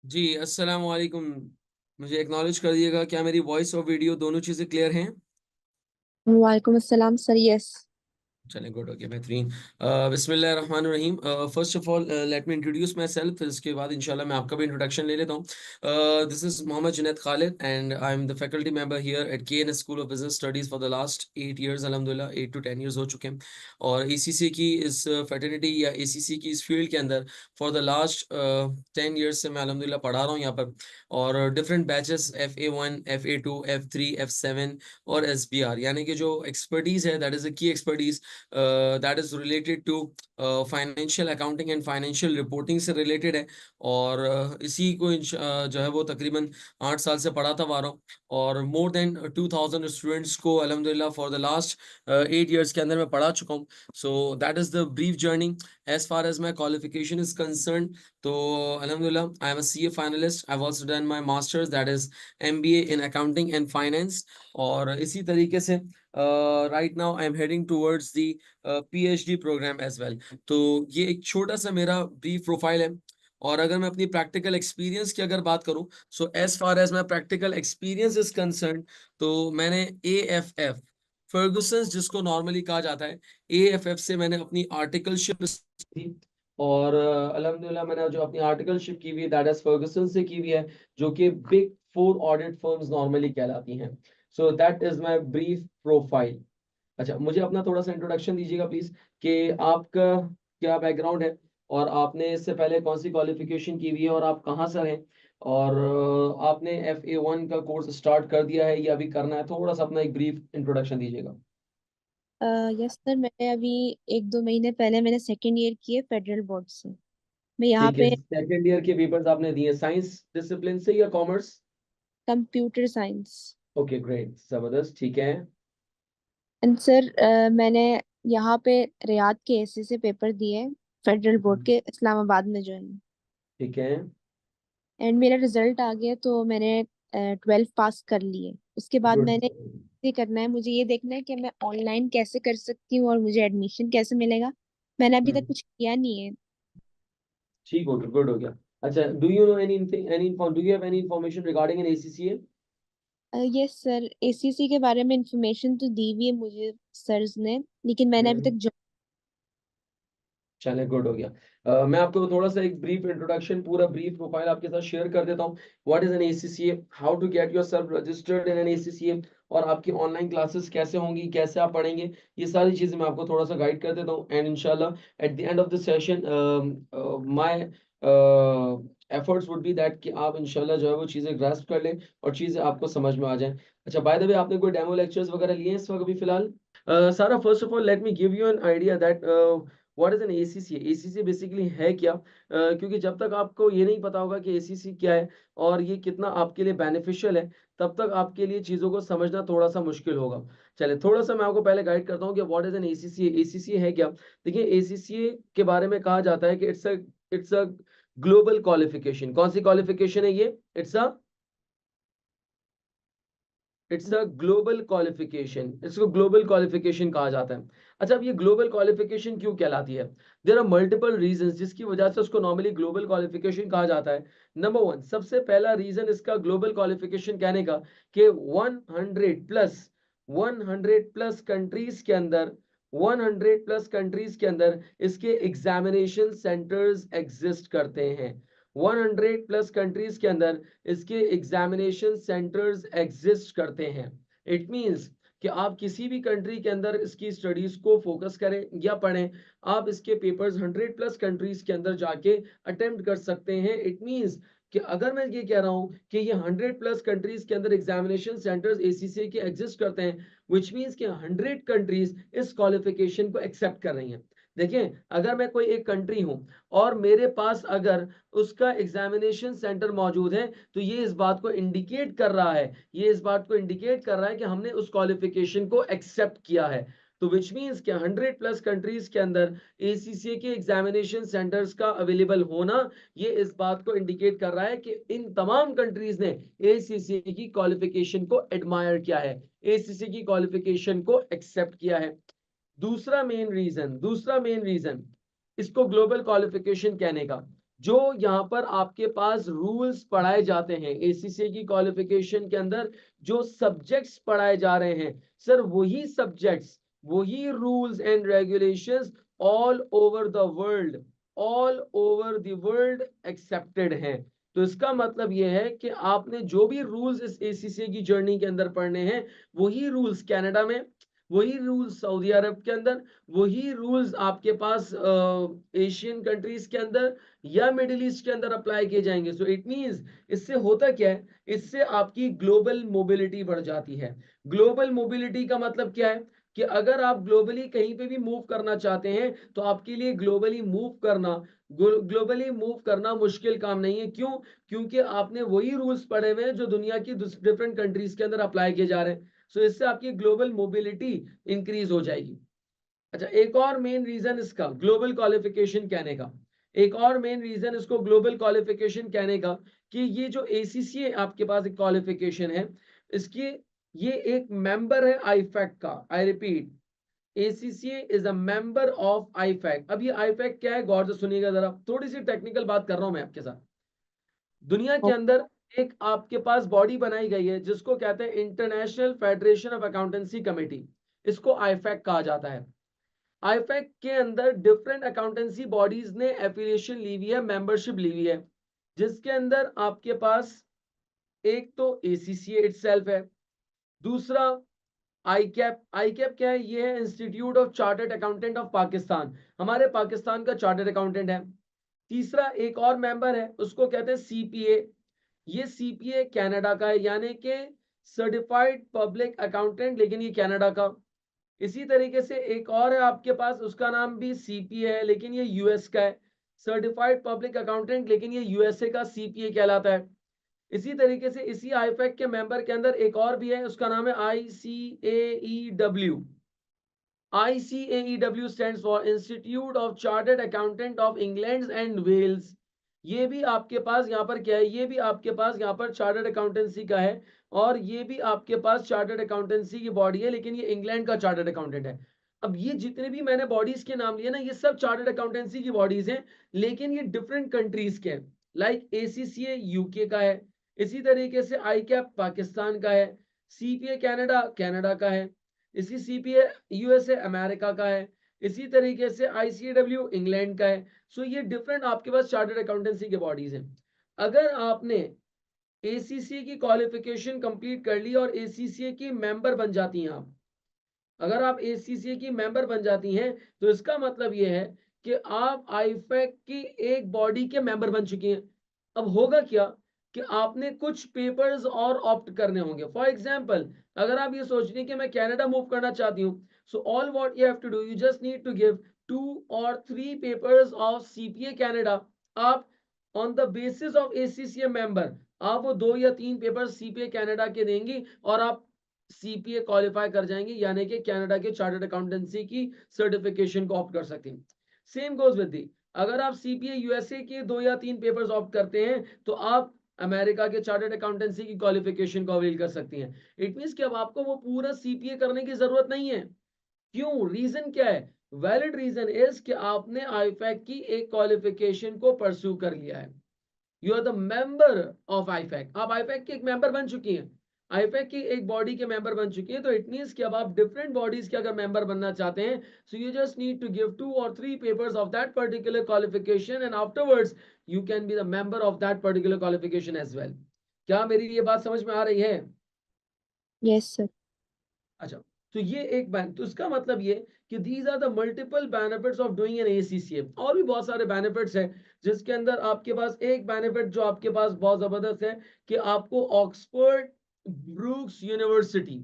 जी, अस्सलाम वालेकुम। मुझे एक्नॉलेज कर दिएगा, क्या मेरी वॉइस और वीडियो दोनों चीज़ें क्लियर हैं? वालेकुम अस्सलाम सर। यस। चलें, गुड, ओके, बेहतरीन। बिस्मिल्लाहिर्रहमानिर्रहीम। First of all let me introduce my self, फिर इसके बाद इंशाल्लाह मैं आपका भी इंट्रोडक्शन ले लेता हूँ। This is Mohammad Junaid Khalid and I am the faculty member here at KNS school of business studies for the last 8 years. अल्हम्दुलिल्लाह 8 to 10 ईयर्स हो चुके हैं। और ACC की इस फैटर्निटी या ACC की इस फील्ड के अंदर फॉर द लास्ट 10 ईयर्स से मैं अल्हम्दुलिल्लाह पढ़ा रहा हूँ यहाँ पर। और different batches FA1, FA2, F3, F7 और SBR, यानी कि जो एक्सपर्टीज़ है, that is a key expertise that is related to financial accounting and financial reporting से रिलेटेड है। और इसी को जो है वो तकरीबन 8 साल से पढ़ाता आ रहा हूँ। और मोर देन 2000 स्टूडेंट्स को अल्हम्दुलिल्लाह फॉर द लास्ट 8 ईयर्स के अंदर मैं पढ़ा चुका हूँ। So that is the brief journey as far as my qualification is concern. तो अल्हम्दुलिल्लाह I am a CA finalist. I have also done my masters, that is MBA in accounting and finance. और इसी तरीके से right now I am heading towards the PhD programme as well. तो ये एक छोटा सा मेरा ब्रीफ प्रोफाइल है। और अगर मैं अपनी प्रैक्टिकल एक्सपीरियंस की अगर बात करूं, so as far as my practical experience is concern, तो मैंने AFF फर्गुसन, जिसको नॉर्मली कहा जाता है, AFF से मैंने अपनी आर्टिकलशिप की। और अल्हम्दुलिल्लाह मैंने जो अपनी आर्टिकलशिप की हुई है दैट इज फर्गुसन से की हुई है, जो कि बिग 4 ऑडिट फर्म्स नॉर्मली कहलाती हैं। सो that is my brief profile. अच्छा, मुझे अपना थोड़ा सा इंट्रोडक्शन दीजिएगा प्लीज, कि आपका क्या बैकग्राउंड है, और आपने इससे पहले कौन सी क्वालिफिकेशन की हुई है, और आप कहाँ से हैं, और आपने FA1 का कोर्स स्टार्ट कर दिया है या अभी करना है? थोड़ा सा अपना एक ब्रीफ इंट्रोडक्शन दीजिएगा। यस सर, मैंने अभी 1-2 महीने पहले मैंने सेकेंड ईयर किए फेडरल बोर्ड से। मैं यहाँ ठीक है, पे सेकेंड ईयर के पेपर्स आपने दिए साइंस डिसिप्लिन से या commerce? Computer science. Okay, great, जबरदस्त, ठीक है। एंड सर मैंने यहाँ पे रियाद के एसए से पेपर दिए, फेडरल बोर्ड के इस्लामाबाद में जो है। ठीक है, एंड मेरा रिजल्ट आ गया तो मैंने 12 पास कर लिए। उसके बाद गुड। मैंने ये करना है, मुझे ये देखना है कि मैं ऑनलाइन कैसे कर सकती हूँ और मुझे एडमिशन कैसे मिलेगा। मैंने अभी तक कुछ किया नहीं है। ठीक हो गया, गुड हो गया। अच्छा, do you know anything, do you have any information regarding an ACCA? Yes sir, ACC के बारे में इंफॉर्मेशन तो दी हुई है मुझे सर्स ने, लेकिन मैंने अभी तक चले, गुड हो गया। मैं आपको थोड़ा सा एक ब्रीफ इंट्रोडक्शन, पूरा ब्रीफ प्रोफाइल आपके साथ शेयर कर देता हूँ। What is an ACCA, how to get yourself registered in an ACCA, और आपकी ऑनलाइन क्लासेस कैसे होंगी, कैसे आप पढ़ेंगे, ये सारी चीजें मैं आपको थोड़ा सा गाइड कर देता हूँ। एंड इंशाल्लाह at the end of the session my efforts would be that कि आप इंशाल्लाह जो है वो चीजें ग्रास्प कर लें और चीजें आपको समझ में आ जाएं। अच्छा, बाय द वे, आपने कोई डेमो लेक्चर्स वगैरह लिए हैं इस वक्त अभी फिलहाल? सारा, first of all let me give you an idea that what is an ACCA। ACCA basically है क्या? क्योंकि जब तक आपको ये नहीं पता होगा कि ACCA क्या है और ये कितना आपके लिए बेनिफिशियल है, तब तक आपके लिए चीज़ों को समझना थोड़ा सा मुश्किल होगा। चलिए, थोड़ा सा मैं आपको पहले गाइड करता हूँ कि what is an ACCA। ACCA है क्या? देखिए, ACCA के बारे में कहा जाता है कि इट्स अ ग्लोबल क्वालिफिकेशन। कौन सी क्वालिफिकेशन है ये? It's a global qualification. इसको ग्लोबल क्वालिफिकेशन कहा जाता है। अच्छा, अब ये ग्लोबल क्वालिफिकेशन क्यों कहलाती है? देयर आर मल्टीपल रीजंस जिसकी वजह से उसको नॉर्मली ग्लोबल क्वालिफिकेशन कहा जाता है। नंबर वन, सबसे पहला रीजन इसका ग्लोबल क्वालिफिकेशन कहने का, कि 100 प्लस कंट्रीज के अंदर 100 प्लस कंट्रीज के अंदर इसके एग्जामिनेशन सेंटर्स एग्जिस्ट करते हैं। 100 प्लस कंट्रीज के अंदर इसके एग्जामिनेशन सेंटर्स एग्जिस्ट करते हैं। इट मींस कि आप किसी भी कंट्री के अंदर इसकी स्टडीज को फोकस करें या पढ़ें, आप इसके पेपर्स 100 प्लस कंट्रीज के अंदर जाके अटेम्प्ट कर सकते हैं। इट मींस कि अगर मैं ये कह रहा हूं कि ये 100 प्लस कंट्रीज के अंदर एग्जामिनेशन सेंटर्स ACCA के एग्जिस्ट करते हैं, विच मींस कि 100 कंट्रीज इस क्वालिफिकेशन को एक्सेप्ट कर रही हैं। देखिए, अगर मैं कोई एक कंट्री हूं और मेरे पास अगर उसका एग्जामिनेशन सेंटर मौजूद है, तो ये इस बात को इंडिकेट कर रहा है, कि हमने उस क्वालिफिकेशन को एक्सेप्ट किया है। तो विच मींस कि 100 प्लस कंट्रीज के अंदर ACCA के एग्जामिनेशन सेंटर्स का अवेलेबल होना, ये इस बात को इंडिकेट कर रहा है कि इन तमाम कंट्रीज ने ACCA की क्वालिफिकेशन को एडमायर किया है, ACCA की क्वालिफिकेशन को एक्सेप्ट किया है। दूसरा मेन रीजन इसको ग्लोबल क्वालिफिकेशन कहने का, जो यहाँ पर आपके पास रूल्स पढ़ाए जाते हैं एसीसीए की क्वालिफिकेशन के अंदर, जो सब्जेक्ट्स पढ़ाए जा रहे हैं सर, वही सब्जेक्ट्स, वही rules and regulations all over the world, all over the world accepted हैं। तो इसका मतलब यह है कि आपने जो भी रूल्स इस एसीसीए की जर्नी के अंदर पढ़ने हैं, वही रूल्स कनाडा में, वही रूल्स सऊदी अरब के अंदर, वही रूल्स आपके पास एशियन कंट्रीज के अंदर या मिडिल ईस्ट के अंदर अप्लाई किए जाएंगे। सो इट मींस इससे होता क्या है, इससे आपकी ग्लोबल मोबिलिटी बढ़ जाती है। ग्लोबल मोबिलिटी का मतलब क्या है कि अगर आप ग्लोबली कहीं पे भी मूव करना चाहते हैं तो आपके लिए ग्लोबली मूव करना मुश्किल काम नहीं है। क्यों? क्योंकि आपने वही रूल्स पढ़े हुए हैं जो दुनिया की डिफरेंट कंट्रीज के अंदर अप्लाई किए जा रहे हैं। सो इससे आपकी ग्लोबल मोबिलिटी इंक्रीज हो जाएगी। अच्छा, एक और मेन रीजन इसका ग्लोबल क्वालिफिकेशन कहने का, एक और मेन रीजन इसको ग्लोबल क्वालिफिकेशन कहने का कि ये जो एसीसीए आपके पास एक क्वालिफिकेशन है, इसकी ये एक मेंबर है आईफैक का। I repeat, ACCA is a member of IFAC. अब ये आईफैक क्या है, गौर से सुनिएगा जरा, थोड़ी सी टेक्निकल बात कर रहा हूं मैं आपके साथ। दुनिया के अंदर एक आपके पास बॉडी बनाई गई है जिसको कहते हैं international federation of accountancy committee, इसको आईफैक कहा जाता है। आईफैक के अंदर डिफरेंट अकाउंटेंसी बॉडीज ने एफिलिएशन ली हुई है, मेंबरशिप ली हुई है, जिसके अंदर आपके पास एक तो एसीसीए इटसेल्फ है, दूसरा आईकैप। आईकैप क्या है? ये है institute of chartered accountant of Pakistan, हमारे पाकिस्तान का चार्टर्ड अकाउंटेंट है। तीसरा एक और मेंबर है, उसको कहते हैं सीपीए। ये सीपीए कनाडा का है, यानी कि सर्टिफाइड पब्लिक अकाउंटेंट, लेकिन ये कनाडा का। इसी तरीके से एक और है आपके पास, उसका नाम भी सीपीए है, लेकिन ये यूएस का है, सर्टिफाइड पब्लिक अकाउंटेंट, लेकिन ये यूएसए का सीपीए कहलाता है। इसी तरीके से इसी आईफैक के मेंबर के अंदर एक और भी है, उसका नाम है आईसीएईडब्ल्यू। ICAEW stands for Institute of Chartered Accountant of England and Wales। ये भी आपके पास यहाँ पर क्या है, ये भी आपके पास यहाँ पर चार्टर्ड अकाउंटेंसी का है, और ये भी आपके पास चार्टर्ड अकाउंटेंसी की बॉडी है, लेकिन ये इंग्लैंड का चार्टर्ड अकाउंटेंट है। अब ये जितने भी मैंने बॉडीज के नाम लिए ना, ये सब चार्टर्ड अकाउंटेंसी की बॉडीज हैं, लेकिन ये डिफरेंट कंट्रीज के हैं। लाइक ACCA यूके का है, इसी तरीके से आईकैप पाकिस्तान का है, सीपीए कनाडा कनाडा का है, इसी सीपीए यूएसए अमेरिका का है, इसी तरीके से आईसीडब्ल्यू इंग्लैंड का है। सो ये डिफरेंट आपके पास चार्टर्ड अकाउंटेंसी के बॉडीज हैं। अगर आपने एसीसी की क्वालिफिकेशन कंप्लीट कर ली और एसीसी की मेंबर बन जाती हैं आप, अगर आप एसीसी की मेंबर बन जाती हैं, तो इसका मतलब ये है कि आप आईफैक की एक बॉडी के मेंबर बन चुकी हैं। अब होगा क्या कि आपने कुछ पेपर्स और ऑप्ट करने होंगे। फॉर एग्जांपल, अगर आप ये सोच रही हैं कि मैं कनाडा मूव करना चाहती हूँ, so all what you have to do, you just need to give 2 or 3 papers of CPA Canada. आप on the basis of ACCA member, आप वो 2 या 3 पेपर सीपीए कनाडा के देंगी और आप सीपीए क्वालिफाई कर जाएंगे, यानी कि कनाडा के चार्टर्ड अकाउंटेंसी की सर्टिफिकेशन को ऑप्ट कर सकते हैं। सेम गोज विद दी, अगर आप सीपीए यूएसए के 2 या 3 पेपर्स ऑप्ट करते हैं, तो आप अमेरिका के चार्टर्ड अकाउंटेंसी की क्वालिफिकेशन को अवेल कर सकती हैं। इट मींस कि अब आपको वो पूरा सीपीए करने की जरूरत नहीं है। क्यों? रीजन क्या है? वैलिड रीजन इज कि आपने आईफैक की एक क्वालिफिकेशन को परस्यू कर लिया है। You are the member of IFAC, आप आईफैक के एक मेंबर बन चुकी हैं, आईफैक की एक बॉडी के मेंबर बन चुकी है। तो इट मींस कि अब आप डिफरेंट बॉडीज के अगर मेंबर बनना चाहते हैं, so you just need to give 2 or 3 papers of that particular qualification and afterwards you can be the member of that particular qualification as well. क्या मेरी ये बात समझ में आ रही है? Yes sir. अच्छा, तो ये एक तो इसका मतलब ये कि these are the multiple benefits of doing an ACCA. और भी बहुत सारे बेनिफिट्स हैं, जिसके अंदर आपके पास एक बेनिफिट जो आपके पास बहुत जबरदस्त है कि आपको ऑक्सफोर्ड ब्रूक्स यूनिवर्सिटी,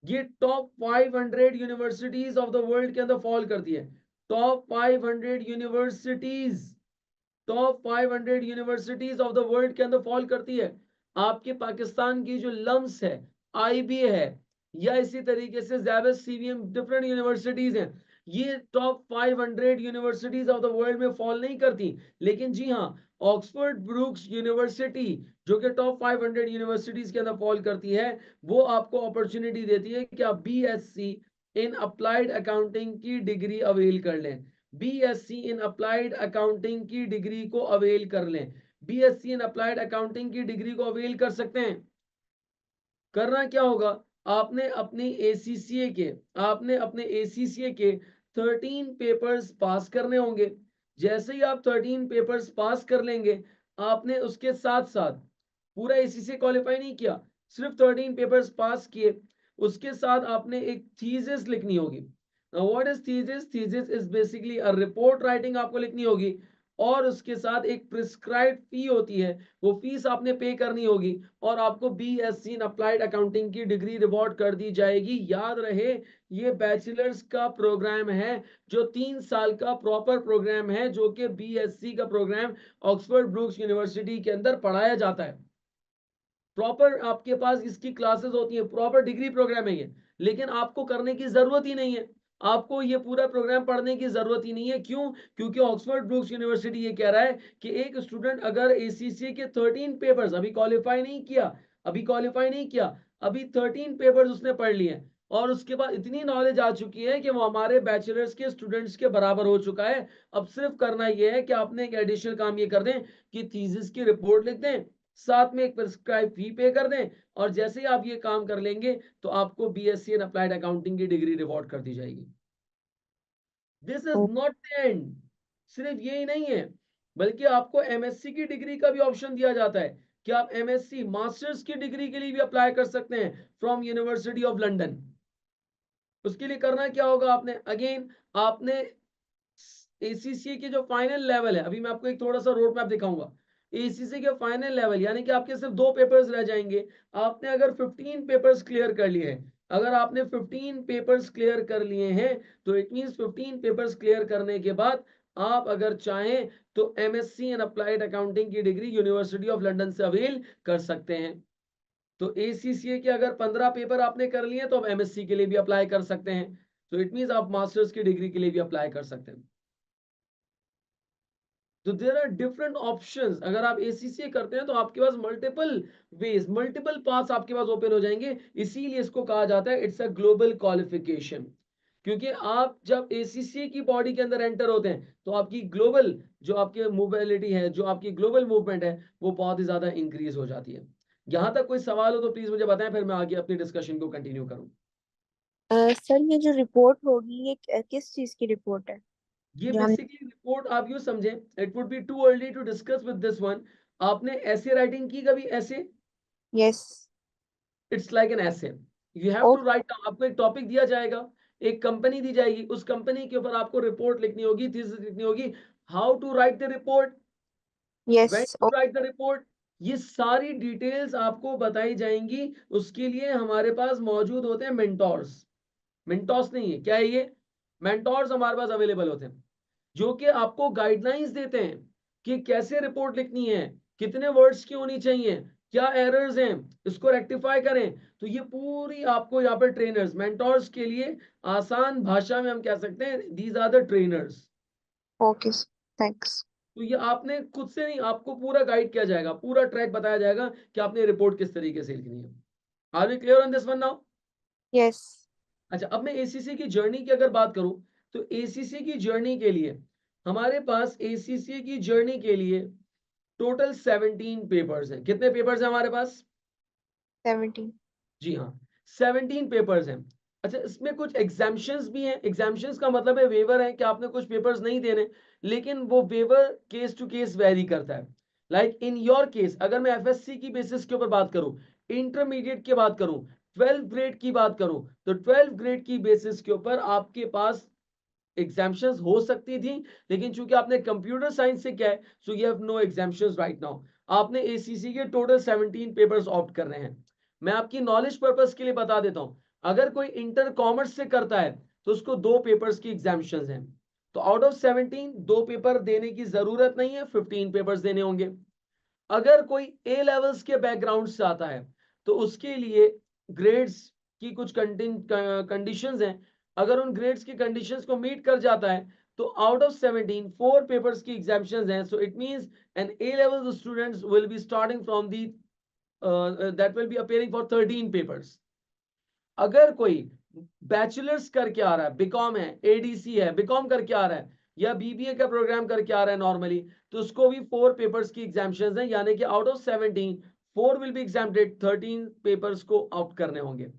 ये top 500 universities of the world के अंदर फॉल करती है। Top 500 universities, top 500 universities of the world के अंदर फॉल करती है। आपके पाकिस्तान की जो लम्स है, आईबीए है, या इसी तरीके से जैविस सीवीएम, डिफरेंट यूनिवर्सिटीज हैं, ये top 500 universities of the world में फॉल नहीं करती। लेकिन जी हाँ, ऑक्सफोर्ड ब्रूक्स यूनिवर्सिटी जो कि टॉप 500 यूनिवर्सिटीज के अंदर फॉल करती है, वो आपको अपॉर्चुनिटी देती है कि आप बीएससी इन अप्लाइड अकाउंटिंग की डिग्री अवेल कर लें। बीएससी इन अप्लाइड अकाउंटिंग की डिग्री को अवेल कर लें। बीएससी इन अप्लाइड अकाउंटिंग की डिग्री को अवेल कर सकते हैं। करना क्या होगा, आपने अपने एसीसीए के 13 पेपर्स पास करने होंगे। जैसे ही आप 13 पेपर्स पास कर लेंगे, आपने उसके साथ साथ पूरा एसीसीए क्वालिफाई नहीं किया, सिर्फ 13 पेपर्स पास किए, उसके साथ आपने एक थीसिस लिखनी होगी। What is thesis? Thesis is basically a report writing आपको लिखनी होगी, और उसके साथ एक प्रिस्क्राइब्ड फी होती है, वो फीस आपने पे करनी होगी, और आपको बीएससी इन अप्लाइड अकाउंटिंग की डिग्री रिवॉर्ड कर दी जाएगी। याद रहे, ये बैचलर्स का प्रोग्राम है, जो 3 साल का प्रॉपर प्रोग्राम है, जो कि बीएससी का प्रोग्राम ऑक्सफोर्ड ब्रूक्स यूनिवर्सिटी के अंदर पढ़ाया जाता है। प्रॉपर आपके पास इसकी क्लासेस होती हैं, प्रॉपर डिग्री प्रोग्राम है ये। लेकिन आपको करने की जरूरत ही नहीं है, आपको ये पूरा प्रोग्राम पढ़ने की जरूरत ही नहीं है। क्यों? क्योंकि ऑक्सफोर्ड ब्रूक्स यूनिवर्सिटी ये कह रहा है कि एक स्टूडेंट अगर एसीसीए के 13 पेपर्स अभी क्वालिफाई नहीं किया, अभी 13 पेपर्स उसने पढ़ लिए, और उसके बाद इतनी नॉलेज आ चुकी है कि वो हमारे बैचलर्स के स्टूडेंट्स के बराबर हो चुका है। अब सिर्फ करना ये है कि आपने एक एडिशनल काम ये कर दें कि थीसिस की रिपोर्ट लिख दें, साथ में एक प्रिस्क्राइब फी पे कर दें, और जैसे ही आप ये काम कर लेंगे तो आपको बीएससी इन अप्लाइड अकाउंटिंग की डिग्री रिवॉर्ड कर दी जाएगी। This is not the end. सिर्फ यही नहीं है, बल्कि आपको एमएससी की डिग्री का भी ऑप्शन दिया जाता है कि आप एमएससी मास्टर्स की डिग्री के लिए भी अप्लाई कर सकते हैं फ्रॉम यूनिवर्सिटी ऑफ लंदन। उसके लिए करना क्या होगा, आपने अगेन आपने एसीसी के जो फाइनल लेवल है, अभी मैं आपको एक थोड़ा सा रोड मैप दिखाऊंगा। एसीसी के फाइनल लेवल यानी कि आपके सिर्फ 2 पेपर्स रह जाएंगे। आपने अगर 15 पेपर्स क्लियर कर लिए हैं, अगर आपने 15 पेपर्स क्लियर कर लिए हैं, तो इट मींस 15 पेपर्स क्लियर करने के बाद आप अगर चाहें तो एमएससी इन अप्लाइड अकाउंटिंग की डिग्री यूनिवर्सिटी ऑफ लंदन से अवेल कर सकते हैं। तो एसीसीए के अगर 15 पेपर आपने कर लिए तो अब एमएससी के लिए भी अप्लाई कर सकते हैं। तो इट मींस आप मास्टर्स की डिग्री के लिए भी अप्लाई कर सकते हैं। तो देर आर डिफरेंट ऑप्शंस। अगर आप एसीसीए करते हैं तो आपके पास मल्टीपल वेज, मल्टीपल पाथ्स आपके पास ओपन हो जाएंगे। इसीलिए इसको कहा जाता है इट्स अ ग्लोबल क्वालिफिकेशन। क्योंकि आप जब एसीसीए की बॉडी के अंदर एंटर होते हैं तो आपकी ग्लोबल जो आपकी मोबिलिटी है, जो आपकी ग्लोबल मूवमेंट है, वो बहुत ही ज्यादा इंक्रीज हो जाती है। यहां तक कोई सवाल हो तो प्लीज मुझे बताएं, फिर मैं आगे अपनी डिस्कशन को कंटिन्यू करूं। सर ये जो रिपोर्ट होगी ये किस चीज की रिपोर्ट है ये जो हम? बेसिकली रिपोर्ट आप यूं समझें, it would be too early to discuss with this one. आपने ऐसे राइटिंग की कभी? Essay, yes. It's like an essay, you have to write down. आपको एक टॉपिक दिया जाएगा, एक कंपनी दी जाएगी, उस कंपनी के ऊपर आपको रिपोर्ट लिखनी होगी, थीसिस लिखनी होगी। How to write the report, yes. When to write the report, ये सारी डिटेल्स आपको बताई जाएंगी। उसके लिए हमारे पास मौजूद होते हैं मेंटोर्स। मेंटोर्स नहीं है, क्या है ये? मेंटोर्स हमारे पास अवेलेबल होते हैं, जो कि आपको गाइडलाइंस देते हैं कि कैसे रिपोर्ट लिखनी है, कितने वर्ड्स की होनी चाहिए, क्या एरर्स हैं, इसको रेक्टिफाई करें। तो ये पूरी आपको यहाँ पर ट्रेनर्स, मेंटोर्स के लिए आसान भाषा में हम कह सकते हैं these are the trainers. Okay, thanks. तो ये आपने खुद से नहीं, आपको पूरा गाइड किया जाएगा, पूरा ट्रैक बताया जाएगा कि आपने रिपोर्ट किस तरीके से लिखनी है। Are we clear on this one now? Yes. अच्छा, अब मैं एसीसी की जर्नी की अगर बात करूं, तो एसीसी की जर्नी के लिए हमारे पास एसीसी की जर्नी के लिए टोटल 17 पेपर्स हैं। कितने पेपर्स हैं हमारे पास? 17। जी हाँ, 17 पेपर्स हैं। अच्छा, इसमें कुछ एग्जाम्पशंस भी हैं। एग्जाम्पशंस का मतलब है वेवर है कि आपने कुछ पेपर्स नहीं देने, लेकिन वो waiver case to case vary करता है। लाइक इन योर केस, अगर मैं एफएससी की बेसिस के ऊपर बात करूं, इंटरमीडिएट की बात करूं, 12th ग्रेड की बात करूं, तो 12th ग्रेड की बेसिस के ऊपर आपके पास एग्जाम्पशंस हो सकती थी। लेकिन चूंकि आपने कंप्यूटर साइंस से किया है, so you have no exemptions right now. आपने एसीसी के टोटल 17 पेपर्स ऑप्ट कर रहे हैं। मैं आपकी नॉलेज पर्पस के लिए बता देता हूं, अगर कोई इंटर कॉमर्स से करता है तो उसको 2 पेपर्स की एग्जाम्पशंस हैं। तो आउट ऑफ 17 2 पेपर देने की जरूरत नहीं है, 15 पेपर्स देने होंगे। अगर कोई ए लेवल्स के बैकग्राउंड से आता है तो उसके लिए ग्रेड्स की कुछ कंडीशंस हैं। अगर उन ग्रेड्स की कंडीशंस को मीट कर जाता है तो आउट ऑफ 17 4 पेपर्स की एग्जाम्पशंस हैं। So it means an A level students will be starting from the that will be appearing for 13 papers. अगर कोई बैचलर्स करके आ रहा है, बीकॉम है, एडीसी है, बीकॉम करके आ रहा है, या बीबीए का प्रोग्राम करके आ रहा है नॉर्मली, तो उसको भी 4 पेपर्स की एग्जामिशंस हैं, यानी कि out of 17 4 will be exempted, 13 papers को आउट करने होंगे।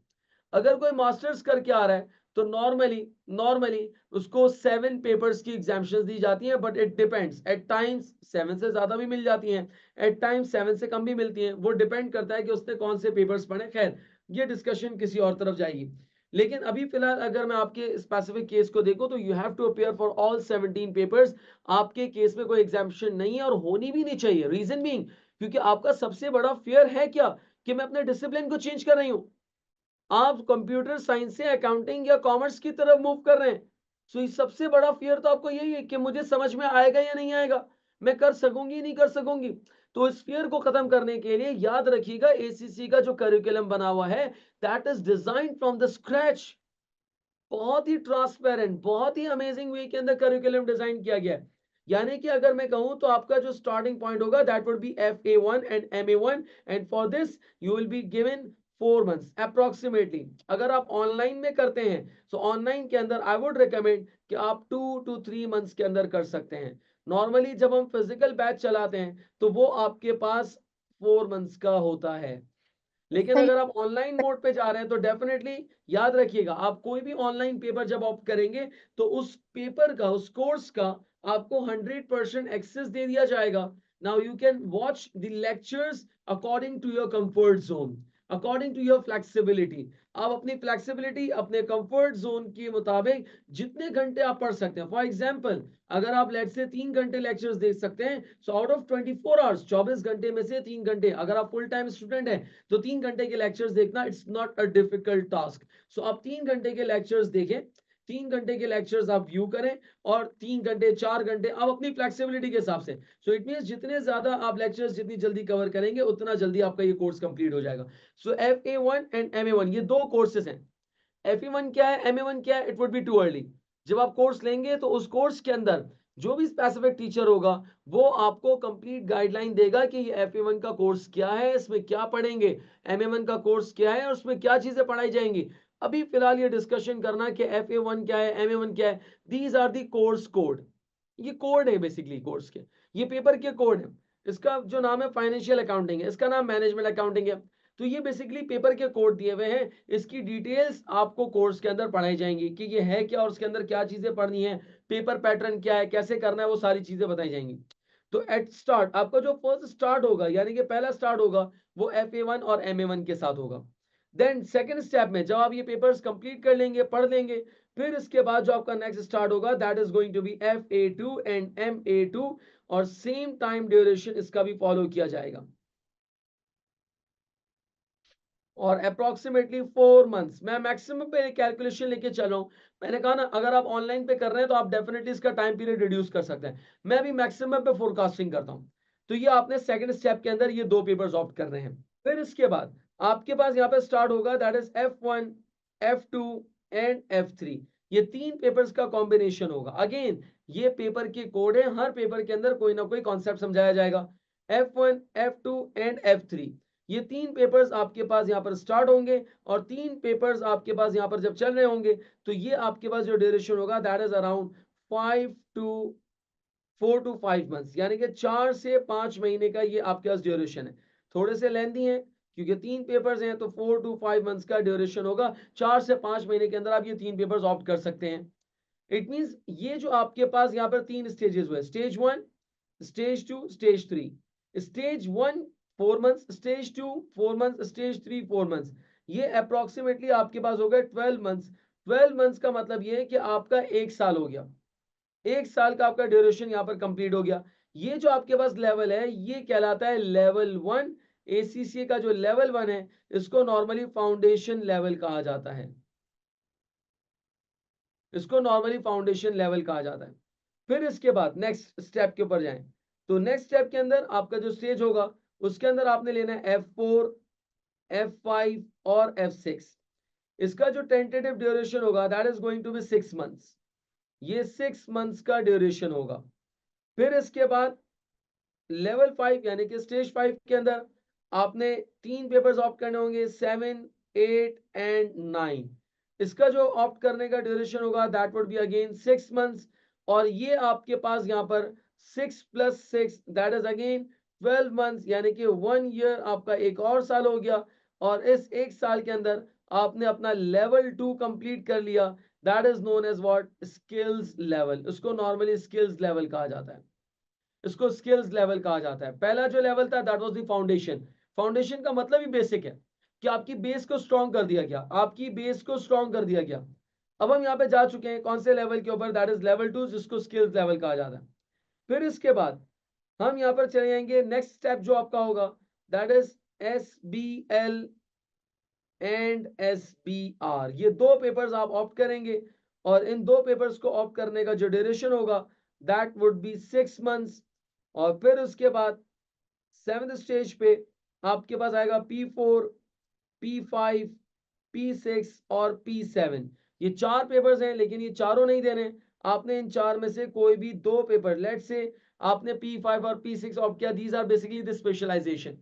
अगर कोई मास्टर्स करके आ रहा है तो नॉर्मली उसको 7 पेपर्स की एग्जामिशंस दी जाती हैं, but it depends, at times 7 से ज्यादा भी मिल जाती हैं, एट टाइम्स 7 से कम भी मिलती हैं, वो डिपेंड करता है कि उसने कौन से पेपर्स पढ़े। खैर, ये डिस्कशन किसी और तरफ जाएगी, लेकिन अभी फिलहाल अगर मैं आपके स्पेसिफिक केस को देखूं तो you have to appear for all 17 papers. आपके केस में कोई एग्जामिशन नहीं है और होनी भी नहीं चाहिए। रीजन बीइंग, क्योंकि आपका सबसे बड़ा फियर है क्या, कि मैं अपने डिसिप्लिन को चेंज कर रही हूं। आप कंप्यूटर साइंस से अकाउंटिंग या कॉमर्स की तरफ मूव कर रहे हैं। सो सबसे बड़ा फियर तो आपको यही है कि मुझे समझ में आएगा या नहीं आएगा, मैं कर सकूंगी नहीं कर सकूंगी। तो इस फियर को खत्म करने के लिए याद रखिएगा, एसीसी का जो करिकुलम बना हुआ है, that is design from the scratch. बहुत ही ट्रांसपेरेंट, बहुत ही अमेजिंग वे के अंदर करिकुलम डिजाइन किया गया है। यानी कि अगर मैं कहूं तो आपका जो स्टार्टिंग पॉइंट होगा that would be FA1 and MA1, and for this you will be given 4 months approximately. अगर आप ऑनलाइन में करते हैं तो ऑनलाइन के अंदर आई वुड रिकमेंड कि आप 2 to 3 मंथ्स के अंदर कर सकते हैं। नॉर्मली जब हम फिजिकल बैच चलाते हैं तो वो आपके पास 4 मंथ्स का होता है। लेकिन सही। अगर आप ऑनलाइन मोड पे जा रहे हैं तो डेफिनेटली याद रखिएगा, आप कोई भी ऑनलाइन पेपर जब ऑप्ट करेंगे तो उस पेपर का, उस कोर्स का आपको 100% एक्सेस दे दिया जाएगा। Now you can watch the lectures according to your comfort zone, according to your flexibility. आप अपनी फ्लेक्सिबिलिटी, अपने कंफर्ट जोन के मुताबिक जितने घंटे आप पढ़ सकते हैं। फॉर एग्जांपल, अगर आप लेट से 3 घंटे लेक्चर्स देख सकते हैं, सो आउट ऑफ 24 आवर्स, 24 घंटे में से 3 घंटे, अगर आप फुल टाइम स्टूडेंट हैं तो 3 घंटे के लेक्चर्स देखना it's not a difficult task. So आप 3 घंटे के लेक्चर्स देखें, 3 घंटे के लेक्चर्स आप व्यू करें, और 3 घंटे 4 घंटे आप अपनी फ्लेक्सिबिलिटी के हिसाब से। सो इट मींस जितने ज्यादा आप लेक्चर्स जितनी जल्दी कवर करेंगे उतना जल्दी आपका ये कोर्स कंप्लीट हो जाएगा। सो FA1 एंड MA1 ये 2 कोर्सेज हैं। FA1 क्या है, MA1 क्या है, it would be too early. जब आप कोर्स लेंगे तो उस कोर्स के अंदर जो भी स्पेसिफिक टीचर होगा वो आपको कंप्लीट गाइडलाइन देगा कि ये FA1 का कोर्स क्या है, इसमें क्या पढ़ेंगे, MA1 का कोर्स क्या है और उसमें क्या चीजें पढ़ाई जाएंगी। अभी फिलहाल ये डिस्कशन करना कि FA1 क्या है, MA1 क्या है, these are the course code. ये कोड है बेसिकली कोर्स के, ये पेपर के कोड है। इसका जो नाम है फाइनेंशियल अकाउंटिंग है, इसका नाम मैनेजमेंट अकाउंटिंग है। तो ये बेसिकली पेपर के कोड दिए हुए हैं, इसकी डिटेल्स आपको कोर्स के अंदर पढ़ाई जाएंगी कि ये है क्या और उसके अंदर क्या चीजें पढ़नी है, पेपर पैटर्न क्या है, कैसे करना है, वो सारी चीजें बताई जाएंगी। तो एट स्टार्ट आपका जो फर्स्ट स्टार्ट होगा, यानी कि पहला स्टार्ट होगा, वो FA1 और MA1 के साथ होगा। देन सेकंड स्टेप में जब आप ये पेपर्स कंप्लीट कर लेंगे, पढ़ लेंगे, फिर इसके बाद जो आपका नेक्स्ट स्टार्ट होगा that is going to be FA2 and MA2, और सेम टाइम ड्यूरेशन इसका भी फॉलो किया जाएगा, और अप्रोक्सीमेटली 4 मंथ्स। मैं मैक्सिमम पे कैलकुलेशन लेके चल रहा हूं। मैंने कहा ना, अगर आप ऑनलाइन पे कर रहे हैं तो आप डेफिनेटली इसका टाइम पीरियड रिड्यूस कर सकते हैं। मैं अभी मैक्सिमम पे फोरकास्टिंग करता हूं। तो ये आपने सेकंड स्टेप के अंदर ये 2 पेपर्स ऑप्ट कर रहे हैं। फिर इसके बाद आपके पास यहाँ पे स्टार्ट होगा that is F1, F2 and F3। ये 3 पेपर्स का कॉम्बिनेशन होगा। अगेन ये पेपर के कोड है, हर पेपर के अंदर कोई ना कोई कॉन्सेप्ट समझाया जाएगा। F1, F2 एंड F3, ये 3 पेपर्स आपके पास यहाँ पर स्टार्ट होंगे, और 3 पेपर्स आपके पास यहाँ पर जब चल रहे होंगे तो ये आपके पास जो ड्यूरेशन होगा that is around 4 to 5 months, यानी कि 4 से 5 महीने का ये आपके पास ड्यूरेशन है। थोड़े से लेंथी है क्योंकि 3 पेपर्स हैं, तो 4 to 5 मंथ्स का ड्यूरेशन होगा। 4 से 5 महीने के अंदर आप ये 3 पेपर्स ऑप्ट कर सकते हैं। इट मींस ये जो आपके पास यहाँ पर 3 स्टेजेस हुए, stage 1, stage 2, stage 3। Stage 1 4 months, stage 2 4 months, stage 3 4 months. ये अप्रोक्सीमेटली आपके पास हो गए 12 मंथ्स। 12 मंथ्स का मतलब ये है कि आपका 1 साल हो गया। 1 साल का आपका ड्यूरेशन यहाँ पर कंप्लीट हो गया। ये जो आपके पास लेवल है ये कहलाता है लेवल 1। ACCA का जो लेवल 1 है इसको नॉर्मली फाउंडेशन लेवल कहा जाता है, इसको नॉर्मली फाउंडेशन लेवल कहा जाता है। फिर इसके बाद नेक्स्ट स्टेप के ऊपर जाएं, तो नेक्स्ट स्टेप के अंदर आपका जो स्टेज होगा उसके अंदर आपने लेना है F4, F5 और F6। इसका जो टेंटेटिव ड्यूरेशन होगा that is going to be 6 months. ये 6 मंथ्स का ड्यूरेशन होगा। फिर इसके बाद लेवल 5 यानी कि स्टेज 5 के अंदर आपने 3 पेपर्स ऑप्ट करने होंगे, 7, 8 एंड 9। इसका जो ऑप्ट करने का ड्यूरेशन होगा that would be again 6 months. और ये आपके पास यहाँ पर 6 + 6 दैट इज अगेन 12 मंथ्स, यानी कि 1 ईयर आपका एक और साल हो गया। और इस एक साल के अंदर आपने अपना लेवल 2 कंप्लीट कर लिया, that is known as what, skills level. उसको नॉर्मली स्किल्स लेवल कहा जाता है, इसको स्किल्स लेवल कहा जाता है। पहला जो लेवल था that was the foundation. Foundation का मतलब ही बेसिक है कि आपकी बेस को स्ट्रॉन्ग कर दिया गया, आपकी बेस को स्ट्रॉन्ग कर दिया गया। अब हम यहाँ पे जा चुके हैं कौन से लेवल के ऊपर, दैट इज लेवल 2, जिसको स्किल्स लेवल कहा जाता है। फिर इसके बाद हम यहाँ पर चले जाएंगे, नेक्स्ट स्टेप जो आपका होगा that is SBL and SBR। ये दो पेपर्स आप ऑप्ट करेंगे, और इन दो पेपर्स को ऑप्ट करने का जो ड्यूरेशन होगा दैट वुड बी 6 मंथ्स। और फिर उसके बाद 7th स्टेज पे आपके पास आएगा P4, P5, P6 और P7। ये चार पेपर्स हैं, लेकिन ये चारों नहीं देने, आपने इन चार में से कोई भी दो पेपर, लेट्स से आपने P5 और P6 ऑप्ट किया, these are basically the specialisation.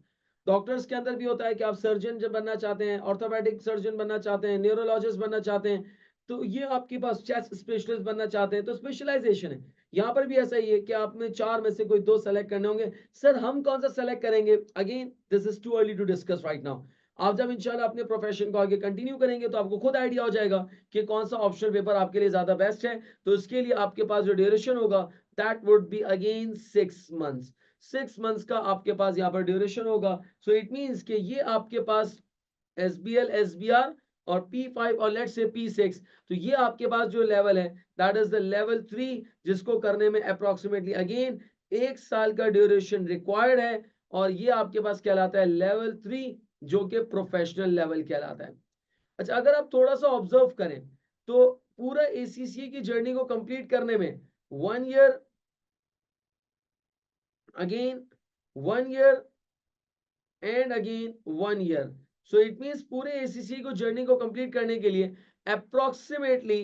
Doctors के अंदर भी होता है कि आप सर्जन जब बनना चाहते हैं, ऑर्थोपेडिक सर्जन बनना चाहते हैं, न्यूरोलॉजिस्ट बनना चाहते हैं, तो ये आपके पास चेस्ट स्पेशलिस्ट बनना चाहते हैं, तो स्पेशलाइजेशन है। यहाँ पर भी ऐसा ही है कि आपने चार में से कोई दो सेलेक्ट करने होंगे। सर हम कौन सा सेलेक्ट करेंगे, again this is too early to discuss right now. आप जब इंशाल्लाह अपने प्रोफेशन को आगे कंटिन्यू करेंगे तो आपको खुद आइडिया हो जाएगा कि कौन सा ऑप्शनल पेपर आपके लिए ज्यादा बेस्ट है। तो इसके लिए आपके पास जो ड्यूरेशन होगा that would be again 6 months. 6 months का आपके पास यहाँ पर ड्यूरेशन होगा। सो इट मींस कि ये आपके पास SBL, SBR और P5 और लेट्स से P6, तो ये आपके पास जो लेवल है दैट इज द लेवल 3, जिसको करने में अप्रोक्सीमेटली अगेन एक साल का ड्यूरेशन रिक्वायर्ड है। और ये आपके पास कहलाता है लेवल 3, जो कि प्रोफेशनल लेवल कहलाता है। अच्छा, अगर आप थोड़ा सा ऑब्जर्व करें तो पूरा ACCA की जर्नी को कंप्लीट करने में 1 year, again 1 year and again 1 year. So it means पूरे ACCA को जर्नी को कंप्लीट करने के लिए अप्रोक्सीमेटली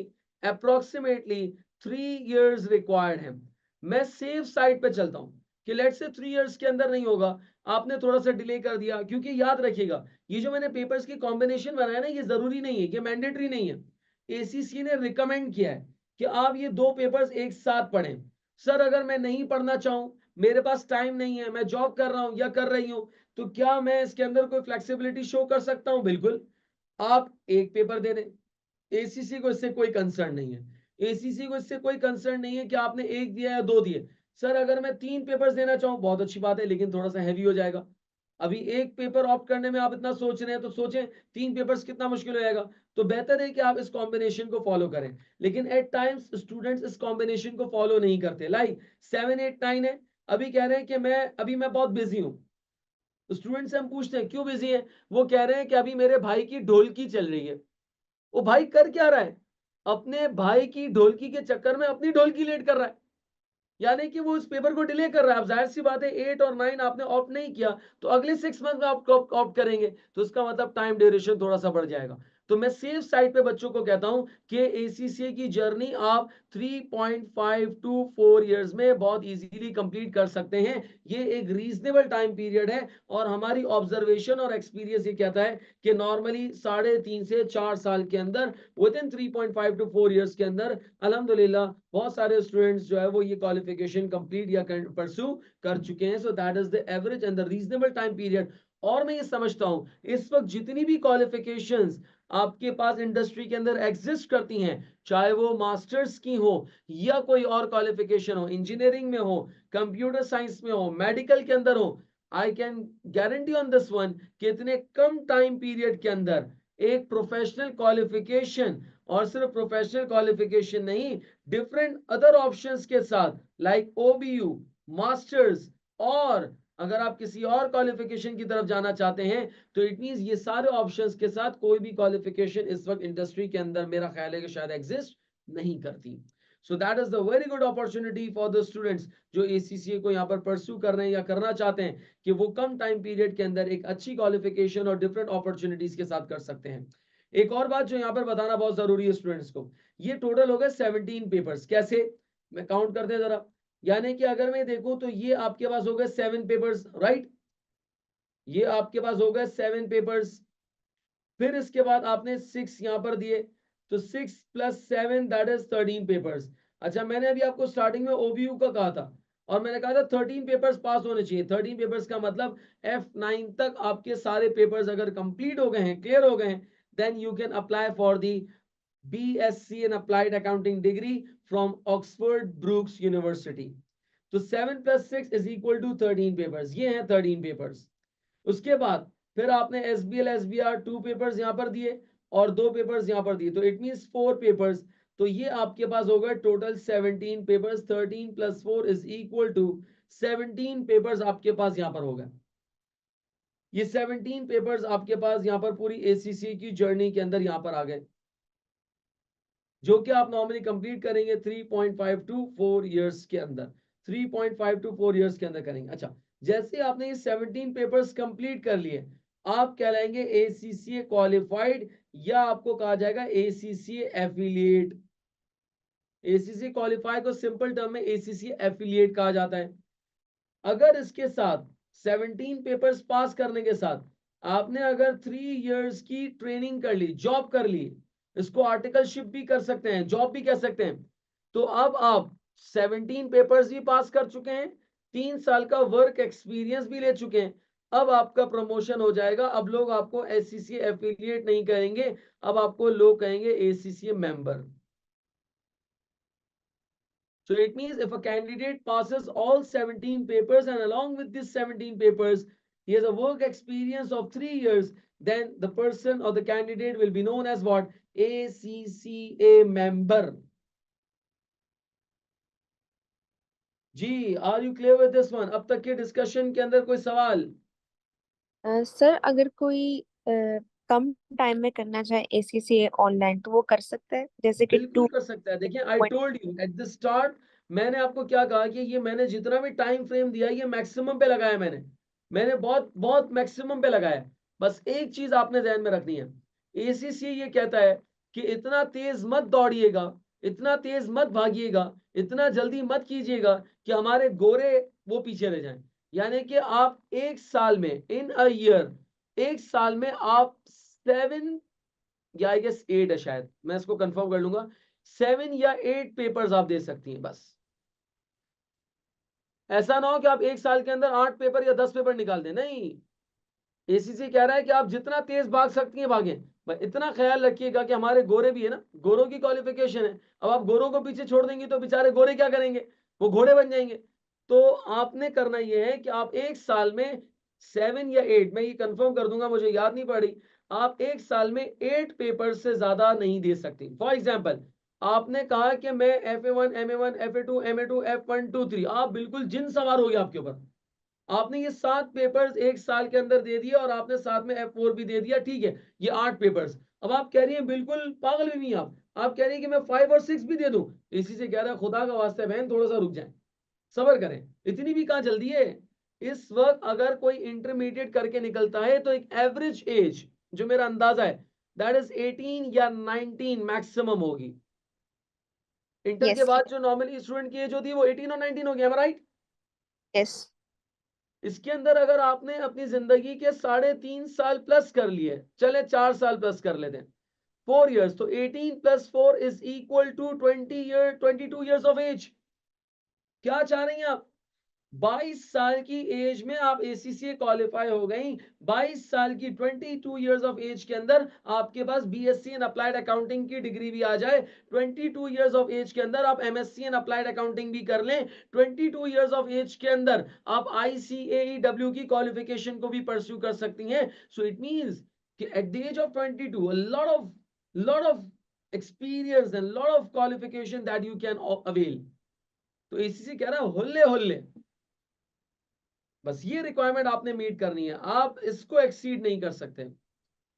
3 इयर्स रिक्वायर्ड है। मैं सेफ साइड पे चलता हूं कि लेट्स से 3 इयर्स के अंदर नहीं होगा, आपने थोड़ा सा डिले कर दिया, क्योंकि याद रखिएगा ये जो मैंने पेपर्स की कॉम्बिनेशन बनाया ना, ये जरूरी नहीं है, ये मैंडेटरी नहीं है। ACCA ने रिकमेंड किया है कि आप ये दो पेपर्स एक साथ पढ़ें। सर अगर मैं नहीं पढ़ना चाहूं, मेरे पास टाइम नहीं है, मैं जॉब कर रहा हूं या कर रही हूं, तो क्या मैं इसके अंदर कोई फ्लेक्सिबिलिटी शो कर सकता हूं? बिल्कुल, आप एक पेपर दे दें। ACC को इससे कोई कंसर्न नहीं है। ACC को इससे कोई कंसर्न नहीं है कि आपने एक दिया या दो दिए। सर अगर मैं 3 पेपर्स देना चाहूं, बहुत अच्छी बात है, लेकिन थोड़ा सा हैवी हो जाएगा। अभी एक पेपर ऑप्ट करने में आप इतना सोच रहे हैं, तो सोचें 3 पेपर्स कितना मुश्किल हो जाएगा। तो बेहतर है कि आप इस कॉम्बिनेशन को फॉलो करें। लेकिन एट टाइम्स स्टूडेंट्स इस कॉम्बिनेशन को फॉलो नहीं करते। लाइक 7, 8, 9 है, अभी कह रहे हैं कि मैं बहुत बिजी हूं। स्टूडेंट से हम पूछते हैं क्यों बिजी है, वो कह रहे हैं कि अभी मेरे भाई की ढोलकी चल रही है। वो भाई कर क्या रहा है, अपने भाई की ढोलकी के चक्कर में अपनी ढोलकी लेट कर रहा है, यानी कि वो उस पेपर को डिले कर रहा है। अब जाहिर सी बात है 8 और 9 आपने ऑप्ट नहीं किया, तो अगले 6 मंथ में आप ऑप्ट करेंगे, तो इसका मतलब टाइम ड्यूरेशन थोड़ा सा बढ़ जाएगा। तो मैं सेफ साइड पे बच्चों को कहता हूं कि ACCA की जर्नी आप 3.5 to 4 इयर्स में बहुत इजीली कंप्लीट कर सकते हैं। ये एक रीजनेबल टाइम पीरियड है, और हमारी ऑब्जर्वेशन और एक्सपीरियंस ये कहता है कि नॉर्मली 3.5 से 4 साल के अंदर, विद इन 3.5 to 4 इयर्स के अंदर अल्हम्दुलिल्लाह बहुत सारे स्टूडेंट्स जो है वो ये क्वालिफिकेशन कंप्लीट या परस्यू कर चुके हैं। सो that is the average and the reasonable time period. और मैं ये समझता हूं इस वक्त जितनी भी क्वालिफिकेशंस आपके पास इंडस्ट्री के अंदर एग्जिस्ट करती हैं, चाहे वो मास्टर्स की हो या कोई और क्वालिफिकेशन हो, इंजीनियरिंग में हो, कंप्यूटर साइंस में हो, मेडिकल के अंदर हो, I can guarantee on this one कि इतने कम टाइम पीरियड के अंदर एक प्रोफेशनल क्वालिफिकेशन, और सिर्फ प्रोफेशनल क्वालिफिकेशन नहीं, डिफरेंट अदर ऑप्शंस के साथ लाइक OBU, मास्टर्स, और अगर आप किसी और क्वालिफिकेशन की तरफ जाना चाहते हैं, तो इट मींस ये सारे ऑप्शंस के साथ कोई भी क्वालिफिकेशन इस वक्त इंडस्ट्री के अंदर मेरा ख्याल है कि शायद एग्जिस्ट नहीं करती। सो that is the very good opportunity for the students जो ACCA को यहाँ पर परस्यू कर रहे हैं या करना चाहते हैं, कि वो कम टाइम पीरियड के अंदर एक अच्छी क्वालिफिकेशन और डिफरेंट अपॉर्चुनिटीज के साथ कर सकते हैं। एक और बात जो यहाँ पर बताना बहुत जरूरी है स्टूडेंट्स को, ये टोटल हो गए 17 पेपर्स। कैसे, मैं काउंट करते हैं जरा, यानी कि अगर मैं देखूं तो ये आपके पास हो गए 7 पेपर्स, राइट, ये आपके पास हो गए 7 पेपर्स। फिर इसके बाद आपने 6 यहां पर दिए, तो 6 + 7 दैट इज 13 पेपर्स। अच्छा, मैंने अभी आपको स्टार्टिंग में ओबीयू का कहा था, और मैंने कहा था 13 पेपर्स पास होने चाहिए। 13 पेपर्स का मतलब F9 तक आपके सारे पेपर्स अगर कंप्लीट हो गए हैं, क्लियर हो गए हैं, then you can apply for the BSc in Applied Accounting degree from Oxford Brookes University। तो 7 + 6 इज इक्वल टू 13 पेपर्स, ये हैं 13 पेपर्स। उसके बाद फिर आपने SBL SBR 2 पेपर्स यहाँ पर दिए और 2 पेपर्स यहाँ पर दिए, तो इट मीन्स 4 पेपर्स। तो ये आपके पास होगा total 17 papers. 13 + 4 is equal to 17 papers आपके पास यहाँ पर होगा। ये 17 पेपर्स आपके पास यहाँ पर पूरी ACCA की जर्नी के अंदर यहाँ पर आ गए, जो कि आप नॉर्मली कंप्लीट करेंगे 3.5 to 4 इयर्स के अंदर। 3.5 to 4 इयर्स के अंदर करेंगे। अच्छा, जैसे आपने ये 17 पेपर्स कंप्लीट कर लिए, आप कहलाएंगे ACCA क्वालिफाइड, या आपको कहा जाएगा ACCA एफिलिएट। ACCA क्वालिफाइड को सिंपल टर्म में ACCA एफिलिएट कहा जाता है। अगर इसके साथ 17 पेपर्स पास करने के साथ आपने अगर 3 इयर्स की ट्रेनिंग कर ली, जॉब कर ली, इसको आर्टिकलशिप भी कर सकते हैं, जॉब भी कह सकते हैं, तो अब आप 17 पेपर्स भी पास कर चुके हैं, 3 साल का वर्क एक्सपीरियंस भी ले चुके हैं, अब आपका प्रमोशन हो जाएगा। अब लोग आपको ACCA एफिलिएट नहीं कहेंगे, अब आपको लोग कहेंगे ACCA member. So it means if a candidate passes all 17 papers, and along with these 17 papers, he has a work experience of 3 years, then the person or the candidate will be known as what? ACCA member. जी, are you clear with this one? अब तक के discussion के अंदर कोई सवाल? Sir अगर कोई कम टाइम में करना चाहे ACCA ऑनलाइन तो वो कर सकता है, जैसे कि बिल्कुल 2 कर सकता है। देखिए, I told you at the start, मैंने आपको क्या कहा कि ये मैंने जितना भी टाइम फ्रेम दिया ये मैक्सिमम पे लगाया, मैंने बहुत बहुत मैक्सिमम पे लगाया। बस एक चीज आपने ध्यान में रखनी है, ACCA ये कहता है कि इतना तेज मत दौड़िएगा, इतना तेज मत भागिएगा, इतना जल्दी मत कीजिएगा कि हमारे गोरे वो पीछे रह जाएं। यानी कि आप एक साल में, इन अ ईयर, एक साल में आप 7 या आई गेस 8 है शायद, मैं इसको कंफर्म कर लूंगा, 7 या 8 पेपर्स आप दे सकती हैं बस। ऐसा ना हो कि आप एक साल के अंदर 8 पेपर या 10 पेपर निकाल दें, नहीं। ACC कह रहा है कि आप जितना तेज भाग सकती हैं भागें, बस इतना ख्याल रखिएगा कि हमारे गोरे भी है ना, गोरों की क्वालिफिकेशन है। अब आप गोरों को पीछे छोड़ देंगे तो बेचारे गोरे क्या करेंगे, वो घोड़े बन जाएंगे। तो आपने करना यह है कि आप एक साल में 7 या 8, मैं ये कंफर्म कर दूंगा, मुझे याद नहीं पड़ी, आप एक साल में 8 पेपर से ज्यादा नहीं दे सकती। फॉर एग्जाम्पल, आपने कहा कि मैं FA1 MA1 FA2 MA2 F1 2 3, आप बिल्कुल जिन सवार हो गया आपके ऊपर। आपने ये 7 पेपर्स एक साल के अंदर दे दिए और आपने साथ में F4 भी दे दिया, ठीक है, ये 8 पेपर्स। अब आप कह रही हैं, बिल्कुल पागल भी नहीं आप कह रही हैं कि मैं 5 और 6 भी दे दूं। इसी से कह रहा है, खुदा का वास्ते बहन थोड़ा सा रुक जाए, सबर करें, इतनी भी कहाँ जल्दी है। इस वक्त अगर कोई इंटरमीडिएट करके निकलता है तो एक एवरेज एज, जो मेरा अंदाजा है, दैट इज 18 या 19 मैक्सिमम होगी। इंटर के यस बाद जो नॉर्मली स्टूडेंट की एज होती है वो 18 और 19 होगी, राइट। यस। इसके अंदर अगर आपने अपनी जिंदगी के 3.5 साल प्लस कर लिए, चले 4 साल प्लस कर लेते हैं, 4 इयर्स, तो 18 + 4 is equal to 22 years of age. क्या चाह रही हैं आप? 22 साल की एज में आप ACCA क्वालिफाई हो गई। 22 साल की 22 इयर्स ऑफ एज के अंदर आपके पास BSc इन अप्लाइड अकाउंटिंग की डिग्री भी आ जाए। 22 इयर्स ऑफ एज के अंदर आप MSc इन अप्लाइड अकाउंटिंग भी कर लें। 22 इयर्स ऑफ एज के अंदर आप ICAEW की क्वालिफिकेशन को भी परस्यू कर सकती हैं। सो इट मींस कि at the age of 22 lot of experience and lot of qualification that you can avail। तो ACC कह रहा है हुल्ले हुल्ले, बस ये रिक्वायरमेंट आपने मीट करनी है, आप इसको एक्सीड नहीं कर सकते।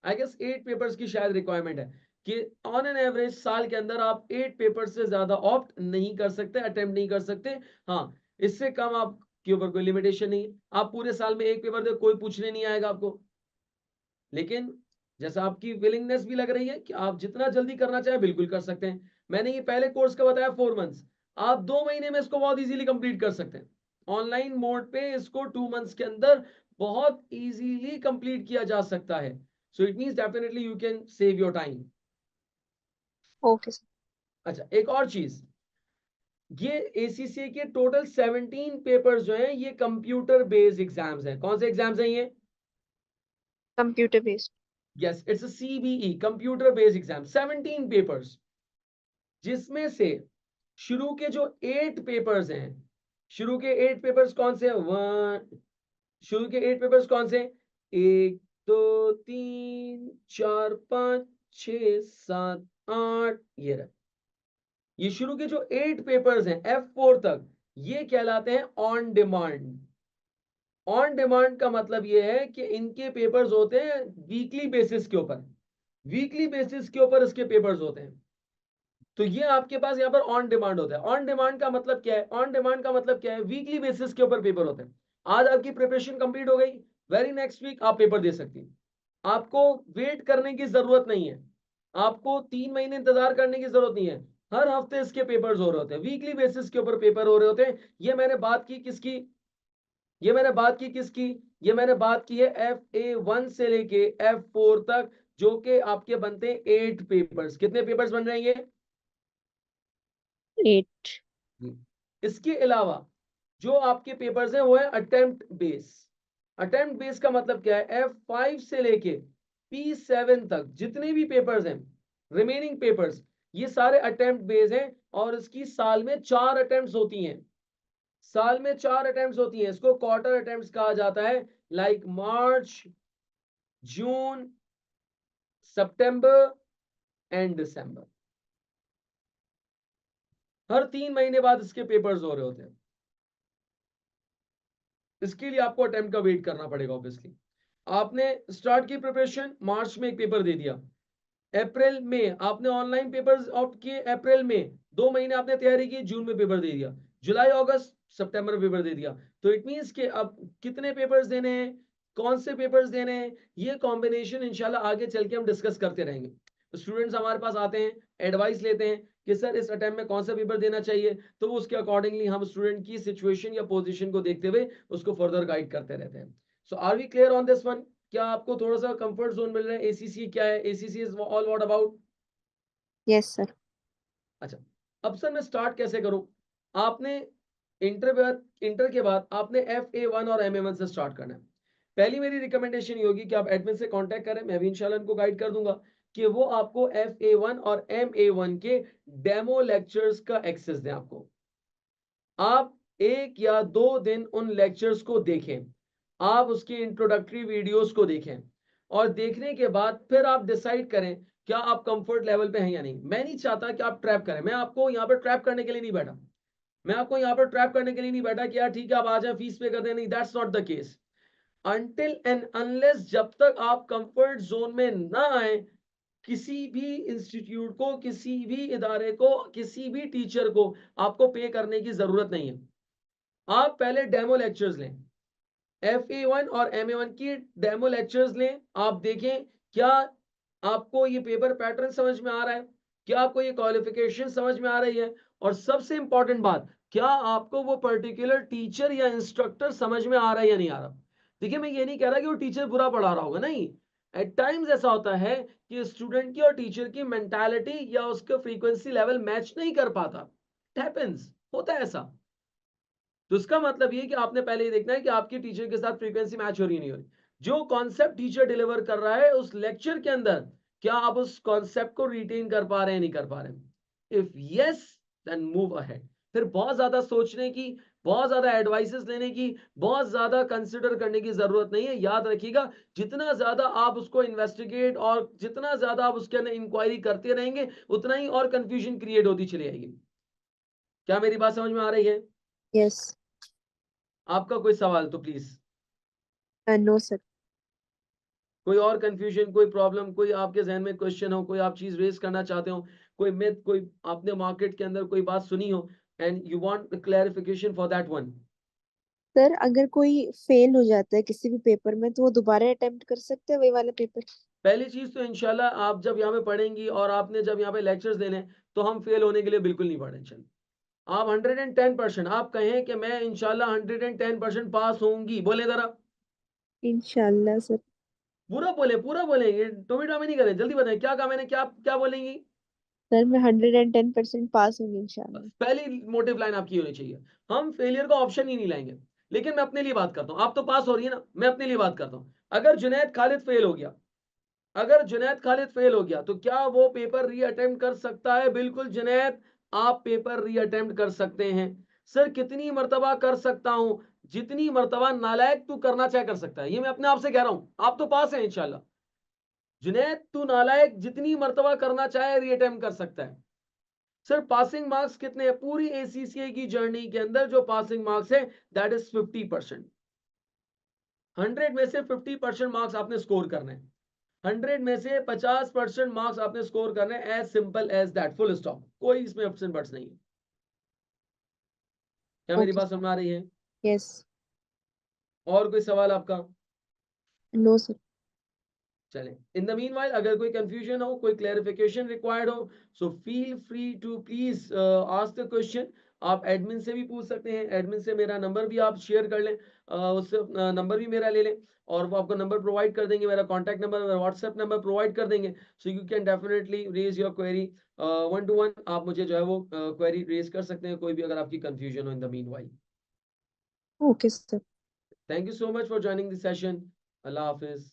आई गेस 8 पेपर्स की शायद रिक्वायरमेंट है कि ऑन एन एवरेज साल के अंदर आप 8 पेपर से ज्यादा ऑप्ट नहीं कर सकते, अटेम्प्ट नहीं कर सकते। हाँ, इससे कम आपके ऊपर कोई लिमिटेशन नहीं है, आप पूरे साल में 1 पेपर दे, कोई पूछने नहीं आएगा आपको। लेकिन जैसा आपकी विलिंगनेस भी लग रही है कि आप जितना जल्दी करना चाहे बिल्कुल कर सकते हैं। मैंने ये पहले कोर्स का बताया 4 मंथ्स, आप 2 महीने में इसको बहुत इजीली कंप्लीट कर सकते हैं। ऑनलाइन मोड पे इसको 2 मंथ्स के अंदर बहुत इजीली कंप्लीट किया जा सकता है। सो it means definitely you can save your time. Okay sir. अच्छा, एक और चीज, ये ACCA के टोटल 17 पेपर्स जो हैं ये कंप्यूटर बेस्ड एग्जाम्स हैं। कौन से एग्जाम्स हैं ये? Computer based. Yes, it's a CBE, computer based exam, 17 papers, जिसमें से शुरू के जो 8 पेपर्स हैं, शुरू के 8 पेपर्स कौन से हैं? शुरू के 8 पेपर्स कौन से? 1 2 3 4 5 6 7 8, ये रहे। ये शुरू के जो 8 पेपर्स हैं F4 तक, ये कहलाते हैं ऑन डिमांड। ऑन डिमांड का मतलब ये है कि इनके पेपर्स होते हैं वीकली बेसिस के ऊपर, वीकली बेसिस के ऊपर इसके पेपर्स होते हैं। तो ये आपके पास यहाँ पर ऑन डिमांड होता है। ऑन डिमांड का मतलब क्या है? ऑन डिमांड का मतलब क्या है? वीकली बेसिस के ऊपर पेपर होते हैं। आज आपकी प्रिपरेशन कंप्लीट हो गई, वेरी नेक्स्ट वीक आप पेपर दे सकती हैं। आपको वेट करने की जरूरत नहीं है, आपको 3 महीने इंतजार करने की जरूरत नहीं है। हर हफ्ते इसके पेपर्स हो रहे होते हैं, वीकली बेसिस के ऊपर पेपर हो रहे होते हैं। ये मैंने बात की किसकी? ये मैंने बात की किसकी? ये मैंने बात की है FA1 से लेके F4 तक, जो कि आपके बनते हैं 8 पेपर्स। कितने पेपर्स बन रहे हैं ये? 8। इसके अलावा जो आपके पेपर्स हैं वो है अटेम्प्ट बेस। अटेम्प्ट बेस का मतलब क्या है? F5 से लेके P7 तक जितने भी पेपर्स हैं, रिमेनिंग पेपर्स, ये सारे अटेम्प्ट बेस हैं। और इसकी साल में 4 अटेम्प्ट्स होती हैं, साल में 4 अटेम्प्ट्स होती हैं। इसको क्वार्टर अटेम्प्ट्स कहा जाता है, like March, June, September and दिसंबर। हर 3 महीने बाद इसके पेपर्स हो रहे होते हैं। इसके लिए आपको अटेम्प्ट का वेट करना पड़ेगा ऑब्वियसली। आपने स्टार्ट की प्रिपरेशन, मार्च में एक पेपर दे दिया, अप्रैल में आपने ऑनलाइन पेपर्स ऑप्ट किए, अप्रैल में 2 महीने आपने तैयारी की, जून में पेपर दे दिया, जुलाई अगस्त सितंबर में पेपर दे दिया। तो इट मींस कि अब कितने पेपर्स देने हैं, कौन से पेपर्स देने हैं, ये कॉम्बिनेशन इंशाल्लाह आगे चल के हम डिस्कस करते रहेंगे। तो स्टूडेंट्स हमारे पास आते हैं, एडवाइस लेते हैं कि सर इस अटेम्प्ट में कौन सा पेपर देना चाहिए, तो उसके अकॉर्डिंगली हम स्टूडेंट की सिचुएशन या पोजीशन को देखते हुए उसको फर्दर गाइड करते रहते हैं। So are we clear on this one? क्या आपको थोड़ा सा कंफर्ट जोन मिल रहा है? ACC क्या है? ACC is all what about? Yes sir. अच्छा, अब सर मैं स्टार्ट कैसे करूं? आपने इंटर के बाद आपने FA1 और MA1 से स्टार्ट करना है। पहली मेरी रिकमेंडेशन ये होगी कि आप एडमिन से कांटेक्ट करें, मैं भी इंशाल्लाह इनको गाइड कर दूंगा कि वो आपको FA1 और MA1 के डेमो लेक्चर्स का एक्सेस दें। आपको आप 1 या 2 दिन उन लेक्चर्स को देखें, आप उसकी इंट्रोडक्टरी वीडियोस को देखें, और देखने के बाद फिर आप डिसाइड करें क्या आप कंफर्ट लेवल पे हैं या नहीं। मैं नहीं चाहता कि आप ट्रैप करें, मैं आपको यहाँ पर ट्रैप करने के लिए नहीं बैठा, मैं आपको यहाँ पर ट्रैप करने के लिए नहीं बैठा कि यार ठीक है आप आ जाए फीस पे कर दें, नहीं, that's not the case. Until and unless, जब तक आप कंफर्ट जोन में ना आए, किसी भी इंस्टीट्यूट को, किसी भी इदारे को, किसी भी टीचर को आपको पे करने की जरूरत नहीं है। आप पहले डेमो लेक्चर्स लें, FA1 और MA1 की डेमो लेक्चर्स लें, आप देखें क्या आपको ये पेपर पैटर्न समझ में आ रहा है, क्या आपको ये क्वालिफिकेशन समझ में आ रही है, और सबसे इंपॉर्टेंट बात, क्या आपको वो पर्टिकुलर टीचर या इंस्ट्रक्टर समझ में आ रहा है या नहीं आ रहा। देखिए मैं ये नहीं कह रहा कि वो टीचर बुरा पढ़ा रहा होगा, नहीं। एट टाइम्स ऐसा होता है कि स्टूडेंट की और टीचर की मेंटालिटी या उसका फ्रीक्वेंसी लेवल मैच नहीं कर पाता, इट हैपेंस, होता है ऐसा। तो इसका मतलब ये कि आपने पहले ये देखना है कि आपकी टीचर के साथ फ्रीक्वेंसी मैच हो रही नहीं हो रही, जो कॉन्सेप्ट टीचर डिलीवर कर रहा है उस लेक्चर के अंदर, क्या आप उस कॉन्सेप्ट को रिटेन कर पा रहे हैं, नहीं कर पा रहे हैं। If yes, then move ahead. फिर बहुत ज्यादा सोचने की, बहुत ज्यादा एडवाइसेस लेने की, बहुत ज्यादा कंसिडर करने की जरूरत नहीं है। याद रखिएगा, जितना ज्यादा आप उसको इन्वेस्टिगेट और जितना ज्यादा आप उसके अंदर इंक्वायरी करते रहेंगे, उतना ही और कंफ्यूजन क्रिएट होती चली जाएगी। क्या मेरी बात समझ में आ रही है? यस। आपका कोई सवाल तो प्लीज। No sir. कोई और कंफ्यूजन, कोई प्रॉब्लम, कोई आपके जहन में क्वेश्चन हो, कोई आप चीज रेज करना चाहते हो, कोई मिथ, कोई आपने मार्केट के अंदर कोई बात सुनी हो and you want clarification for that one. Sir अगर कोई फेल हो जाता है किसी भी पेपर में तो वो दोबारा अटेम्प्ट कर सकते हैं वही वाला पेपर? पहली चीज तो इंशाल्लाह आप जब यहाँ पे पढ़ेंगी और आपने जब यहाँ पे लेक्चर्स देने, तो हम फेल होने के लिए बिल्कुल नहीं पढ़े इंशाल्लाह। आप 110%, आप कहें कि मैं इंशाल्लाह 110% पास होंगी, बोले जरा, इंशाल्लाह सर। पूरा बोले, पूरा बोले, ये टोमी टोमी नहीं करें, जल्दी बताएं क्या कहा मैंने, क्या क्या बोलेंगी? सर मैं 110% पास होंगी इंशाल्लाह। पहली मोटिव लाइन आपकी होनी चाहिए, हम फेलियर का ऑप्शन ही नहीं लाएंगे। लेकिन मैं अपने लिए बात करता हूं, आप तो पास हो रही है ना, मैं अपने लिए बात करता हूं। अगर जुनैद खालिद फेल हो गया, अगर जुनैद खालिद फेल हो गया तो क्या वो पेपर रीअटेम्प्ट कर सकता है? बिल्कुल जुनैद, आप पेपर रीअटेम्प्ट कर सकते हैं। सर कितनी मर्तबा कर सकता हूं? जितनी मर्तबा नालायक तू करना चाहे कर सकता है, ये मैं अपने आप से कह रहा हूं। आप तो पास हैं इंशाल्लाह। जुनैद तू नालायक जितनी मर्तबा करना चाहे रीअटेम्प्ट कर सकता है। सर पासिंग मार्क्स कितने हैं पूरी एसीसीए की जर्नी के अंदर? जो पासिंग मार्क्स है दैट इज 50%। 100 में से 50% मार्क्स आपने स्कोर करने हैं। 100 में से 50% मार्क्स आपने स्कोर करने, as simple as that, full stop, कोई इसमें ऑप्शन एंड बट्स नहीं है। क्या मेरी ओके बात सर। समझ आ रही है? यस। और कोई सवाल आपका? No sir. चले, इन द मीन वाइल अगर कोई कंफ्यूजन हो, कोई क्लैरिफिकेशन रिक्वायर्ड हो, so feel free to please ask the question. आप एडमिन से भी पूछ सकते हैं, एडमिन से मेरा नंबर भी आप शेयर कर लें, उससे नंबर भी मेरा ले लें और वो आपको नंबर प्रोवाइड कर देंगे, मेरा कॉन्टैक्ट नंबर, मेरा व्हाट्सएप नंबर प्रोवाइड कर देंगे। So you can definitely raise your query 1-to-1। आप मुझे जो है वो क्वेरी रेज कर सकते हैं, कोई भी अगर आपकी कंफ्यूजन हो in the mean while. Okay sir. Thank you so much for joining this session. Allah Hafiz.